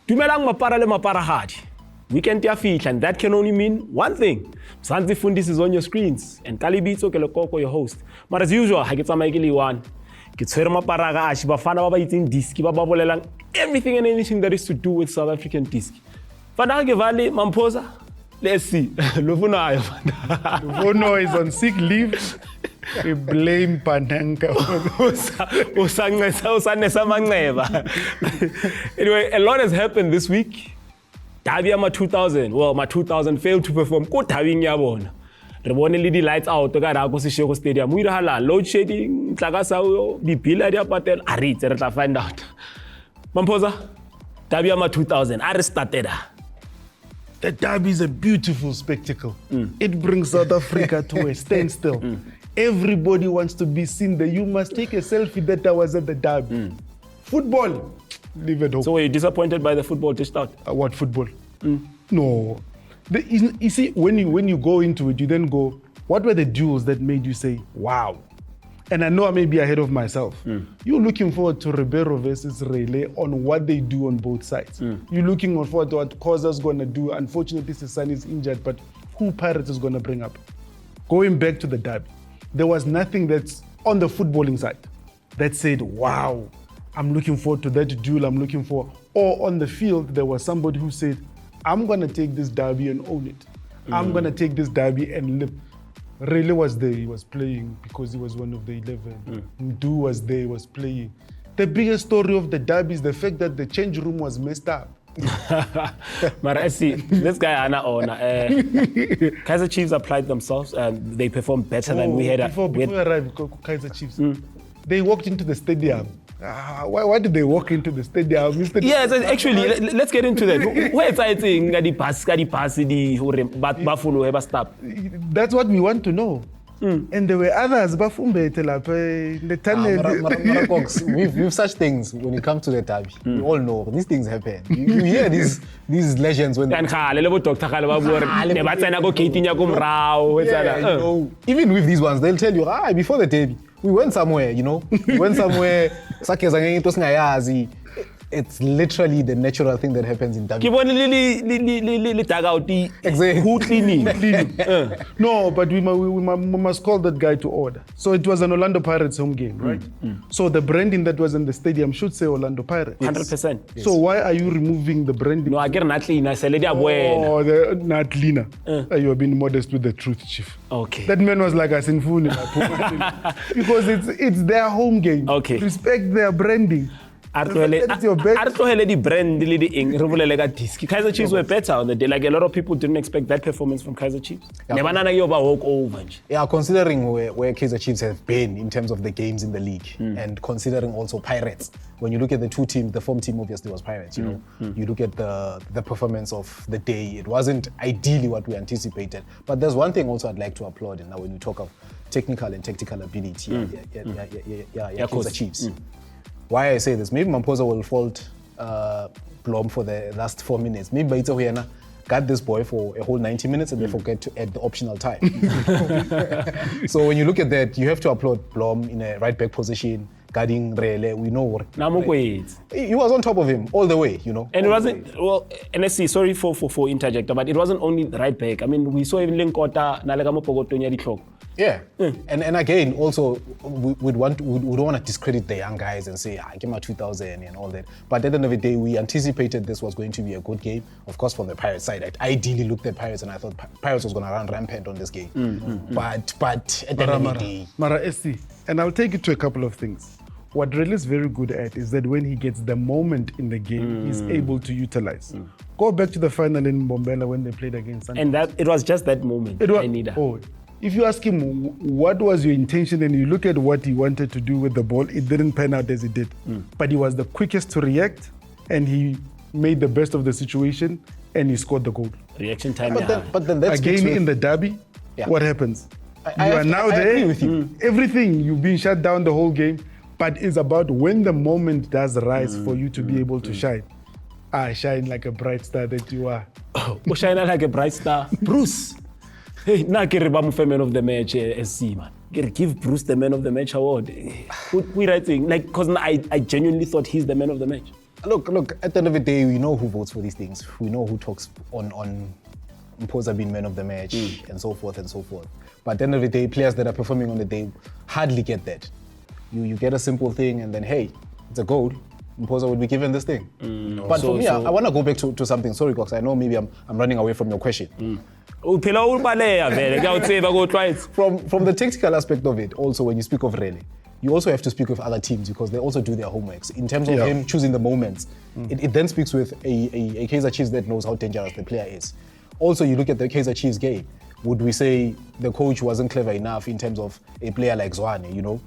Dumelang mapara le maparahadi. Weekend ya fihla, and that can only mean one thing. Mzansi Fundiz is on your screens, and Kalibitso ke Lekoko, your host. But as usual, ha ke tsamaye ke le one. Ke tshwere maparagashi, bafana ba ba itseng disc, ba ba bolelang everything and anything that is to do with South African disc. Fana ke vale Mamposa. Let's see. Luvunayo. Luvuno is on sick leave. We blame Panenka. Anyway, a lot has happened this week. Derby ama 2000. Well, my 2000 failed to perform. Ko Derby ngiyabona. Re bone le di lights out ka ra go Soweto Stadium. Mo irahala load shedding, tlakasa o di bill a di patela. A re itse re tla find out. Mamposa. Derby ama 2000. A re started. The derby is a beautiful spectacle. It brings South Africa to a standstill. Everybody wants to be seen there. You must take a selfie that I was at the derby. Football, leave it home. So were you disappointed by the football dished out? What football? No. You see, when you go into it, you then go, what were the duels that made you say, wow? And I know I may be ahead of myself. You're looking forward to Ribeiro versus Relay on what they do on both sides. You're looking forward to what Khoza's going to do. Unfortunately, his son is injured, but who Pirates is going to bring up? Going back to the derby, there was nothing that's on the footballing side that said, wow, I'm looking forward to that duel I'm looking for. Or on the field, there was somebody who said, I'm going to take this derby and own it. I'm going to take this derby and live. Rele was there, he was playing because he was one of the 11. Ndu was there, he was playing. The biggest story of the derby is the fact that the change room was messed up. But I see, this guy Anna owner. Kaizer Chiefs applied themselves and they performed better than we had. Before we arrived, Kaizer Chiefs, they walked into the stadium. Why did they walk into the stadium? Mr. Yes, actually, let's get into that. Where exciting That's what we want to know. And there were others, the tunnel. We've such things when it comes to the derby. We all know these things happen. You hear these legends when even with these ones, they'll tell you, before the derby, we went somewhere, We went somewhere. It's literally the natural thing that happens in derby. Exactly. No, but we must call that guy to order. So it was an Orlando Pirates home game, right? So the branding that was in the stadium should say Orlando Pirates. 100%. Yes. So why are you removing the branding? No, I get Natlina. Oh, Natlina. You have been modest with the truth, Chief. Okay. That man was like a sinful because it's their home game. Okay. Respect their branding. Kaizer Chiefs were better on the day. Like a lot of people didn't expect that performance from Kaizer Chiefs. Yeah, considering where Kaizer Chiefs have been in terms of the games in the league, and considering also Pirates. When you look at the two teams, the form team obviously was Pirates. You look at the performance of the day. It wasn't ideally what we anticipated. But there's one thing also I'd like to applaud, and now when you talk of technical and tactical ability, Kaizer Chiefs. Why I say this, maybe Mamposa will fault Blom for the last 4 minutes. Maybe Baita Huyana got this boy for a whole 90 minutes and they forget to add the optional time. So when you look at that, you have to applaud Blom in a right back position, guarding Rele. We know what. He was on top of him all the way, And it wasn't, well, NSC, sorry for interjecting, but it wasn't only the right back. I mean, we saw even Linkota, Nalagamo Pogotonya Diklok. Yeah, and again, also, we don't want to discredit the young guys and say, give me 2000 and all that. But at the end of the day, we anticipated this was going to be a good game. Of course, from the Pirates side, I ideally looked at Pirates and I thought Pirates was going to run rampant on this game. But at the end of the day... Mara SC, and I'll take it to a couple of things. What Rele is very good at is that when he gets the moment in the game, he's able to utilize. Go back to the final in Mbombela when they played against Sunday. And that it was just that moment. If you ask him what was your intention and you look at what he wanted to do with the ball, it didn't pan out as it did. But he was the quickest to react and he made the best of the situation and he scored the goal. Reaction time. But then that's again in the derby, what happens? You are now there. I agree with you. Everything, you've been shut down the whole game, but it's about when the moment does rise for you to be able to shine. Shine like a bright star that you are. Shine like a bright star. Bruce. Hey, now get man of the match, SC man. Give Bruce the man of the match award. We writing like because I genuinely thought he's the man of the match. Look. At the end of the day, we know who votes for these things. We know who talks on Mpoza being man of the match and so forth and so forth. But at the end of the day, players that are performing on the day hardly get that. You get a simple thing and then, hey, it's a goal. Mpoza would be given this thing. But for me, I want to go back to something. Sorry, Cox. I know maybe I'm running away from your question. From the tactical aspect of it, also when you speak of Rele, you also have to speak with other teams because they also do their homeworks. In terms of him choosing the moments, it then speaks with a Kaizer Chiefs that knows how dangerous the player is. Also, you look at the Kaizer Chiefs game, would we say the coach wasn't clever enough in terms of a player like Tshwane, you know?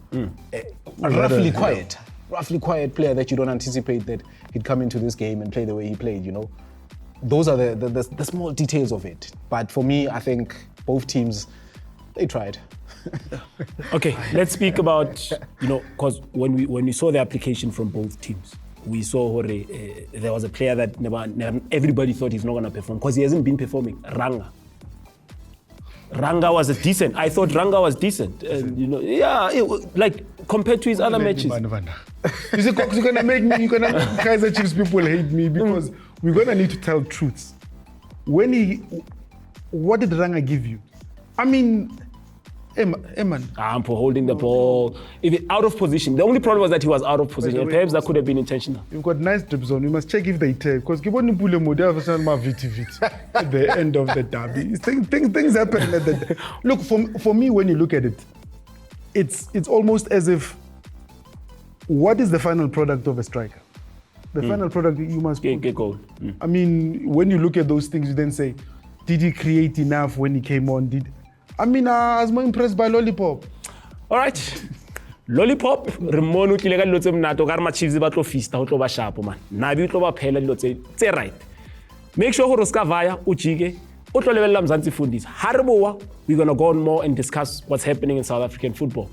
Roughly quiet player that you don't anticipate that he'd come into this game and play the way he played, you know? Those are the small details of it. But for me, I think both teams, they tried. Okay, let's speak about, because when we saw the application from both teams, we saw there was a player that everybody thought he's not going to perform because he hasn't been performing. Ranga was decent. I thought Ranga was decent. Like compared to his other matches. You see, Cox, you're gonna make Kaizer Chiefs people hate me because we're gonna need to tell truths. What did Ranga give you? I mean, Eman. For holding the ball, out of position. The only problem was that he was out of position. Perhaps that could have been intentional. You've got nice dribs on. You must check if they take because at the end of the derby. Things happen at the. Look, for me, when you look at it, it's almost as if what is the final product of a striker? The final product you must get goal. I mean, when you look at those things, you then say, did he create enough when he came on? I was more impressed by Lollipop. All right. Lollipop, Remono Kilega Lotem Garma Chiefs batlo fista, Hotoba Shapo man. Nabi Toba Pela Lote, right. Make sure Horoska Vaya, Uchige, Otolevela Mzansi Fundiz. Hariboa, we're going to go on more and discuss what's happening in South African football.